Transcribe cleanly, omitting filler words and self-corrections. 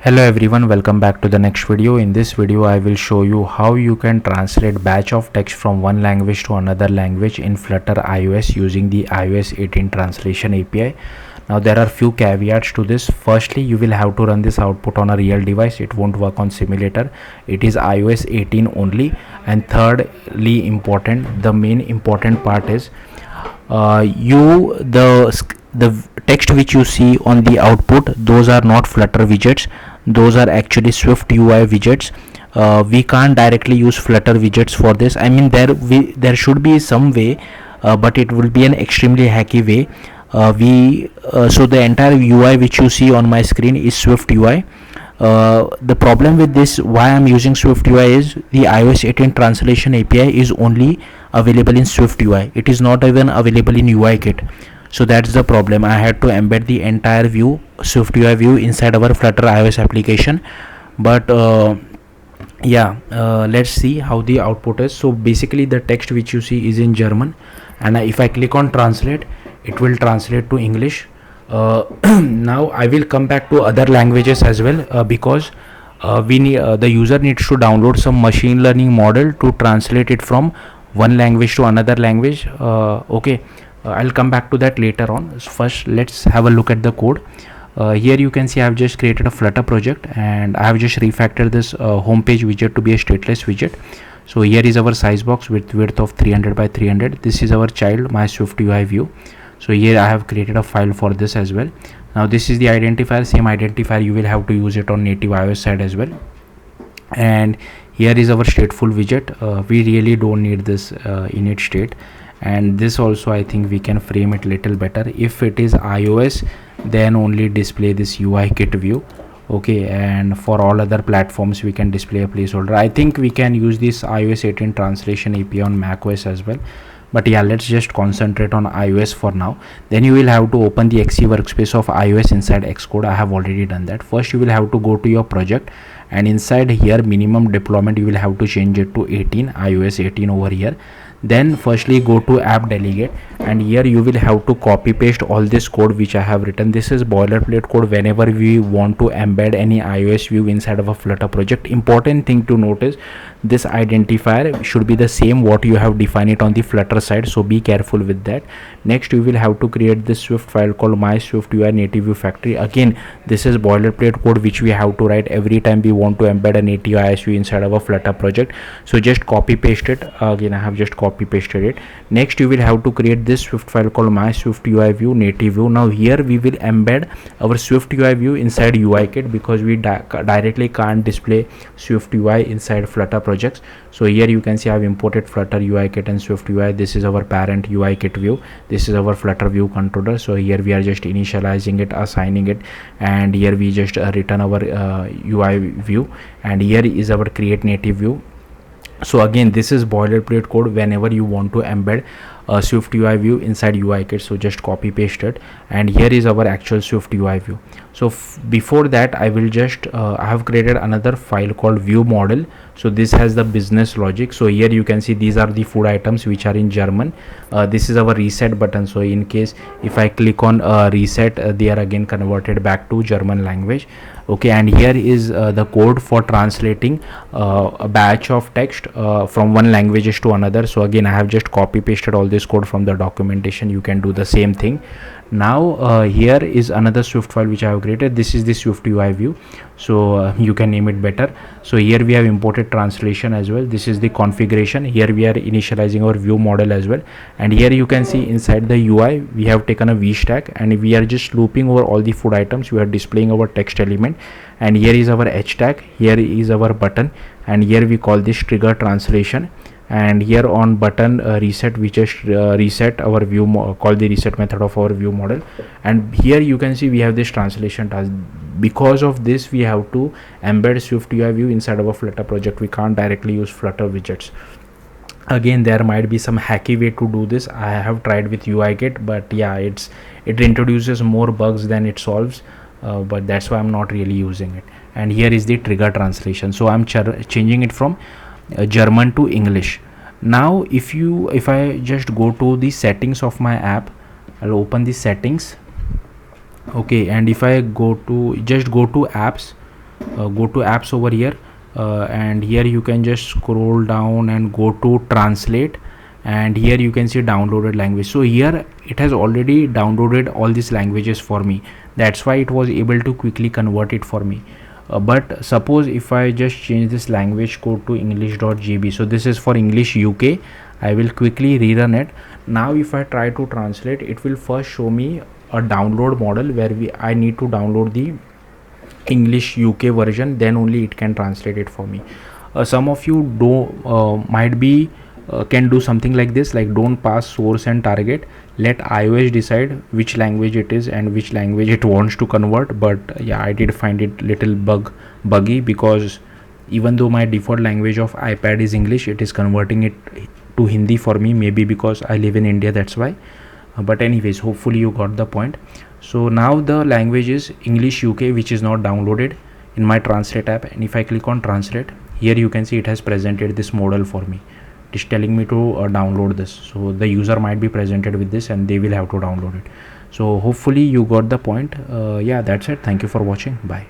Hello everyone, welcome back to the next video. In this video I will show you how you can translate batch of text from one language to another language in Flutter iOS using the iOS18 translation API. Now there are few caveats to this. Firstly, you will have to run this output on a real device. It won't work on simulator. It is iOS 18 only. And thirdly, the main important part is the text which you see on the output, those are not Flutter widgets, those are actually Swift UI widgets. We can't directly use Flutter widgets for this. I mean, there should be some way, but it will be an extremely hacky way. So the entire UI which you see on my screen is Swift UI. The problem with this, why I'm using Swift UI, is the iOS 18 translation API is only available in Swift UI. It is not even available in UIKit. So that's the problem. I had to embed the entire view, Swift UI view, inside our Flutter iOS application. But let's see how the output is. So basically the text which you see is in German, and if I click on translate, it will translate to English. Now I will come back to other languages as well, because the user needs to download some machine learning model to translate it from one language to another language. I'll come back to that later on. So first let's have a look at the code. Here you can see I have just created a Flutter project, and I have just refactored this homepage widget to be a stateless widget. So here is our size box with width of 300 by 300. This is our child, my Swift UI view. So here I have created a file for this as well. Now this is the identifier. Same identifier you will have to use it on native iOS side as well. And here is our stateful widget. We really don't need this init state, and this also I think we can frame it little better. If it is iOS, then only display this UIKit view. Okay, and for all other platforms we can display a placeholder. I think we can use this iOS 18 translation API on macOS as well. But yeah, let's just concentrate on iOS for now. Then you will have to open the XE workspace of iOS inside Xcode. I have already done that. First you will have to go to your project, and inside here minimum deployment you will have to change it to 18, iOS 18 over here. Then firstly go to app delegate, and here you will have to copy paste all this code which I have written. This is boilerplate code whenever we want to embed any iOS view inside of a Flutter project. Important thing to notice, this identifier should be the same what you have defined it on the Flutter side, so be careful with that. Next you will have to create this Swift file called my Swift UI native view factory. Again, this is boilerplate code which we have to write every time we want to embed a native iOS view inside of a Flutter project. So just copy paste it. Again, I have just copy pasted it. Next you will have to create this Swift file called my Swift UI view native view. Now here we will embed our Swift UI view inside UIKit, because we directly can't display Swift UI inside Flutter projects. So here you can see I have imported Flutter UIKit and Swift UI. This is our parent UIKit view. This is our Flutter view controller. So here we are just initializing it, assigning it, and here we just return our UI view, and here is our create native view. So again, this is boilerplate code whenever you want to embed a Swift UI view inside UIKit. So just copy paste it, and here is our actual Swift UI view. So before that I will just I have created another file called view model. So this has the business logic. So here you can see these are the food items which are in German. This is our reset button. So in case if I click on reset, they are again converted back to German language. Okay, and here is the code for translating a batch of text from one languages to another. So again, I have just copy pasted all this code from the documentation. You can do the same thing. Now here is another Swift file which I have created. This is the Swift UI view, so you can name it better. So here we have imported translation as well. This is the configuration. Here we are initializing our view model as well, and here you can see inside the UI we have taken a v stack, and we are just looping over all the food items. We are displaying our text element, and here is our h tag, here is our button, and here we call this trigger translation. And here on button reset, we just reset our view, call the reset method of our view model, and here you can see we have this translation task. Because of this we have to embed Swift UI view inside of a Flutter project. We can't directly use Flutter widgets. Again, there might be some hacky way to do this. I have tried with UIKit, but yeah, it introduces more bugs than it solves, but that's why I'm not really using it. And here is the trigger translation. So I'm changing it from German to English. Now if I just go to the settings of my app, I'll open the settings. Okay, and if I go to apps, go to apps over here, and here you can just scroll down and go to translate, and here you can see downloaded language. So here it has already downloaded all these languages for me, that's why it was able to quickly convert it for me. But suppose if I just change this language code to english.gb, so this is for English UK, I will quickly rerun it. Now if I try to translate, it will first show me a download model where I need to download the English UK version, then only it can translate it for me. Some of you might be can do something like this, like don't pass source and target, let iOS decide which language it is and which language it wants to convert. But yeah, I did find it little buggy, because even though my default language of iPad is English, it is converting it to Hindi for me, maybe because I live in India, that's why. But anyways, hopefully you got the point. So now the language is English UK, which is not downloaded in my translate app, and if I click on translate, here you can see it has presented this model for me. It is telling me to download this, so the user might be presented with this and they will have to download it. So hopefully you got the point. Yeah, that's it. Thank you for watching. Bye.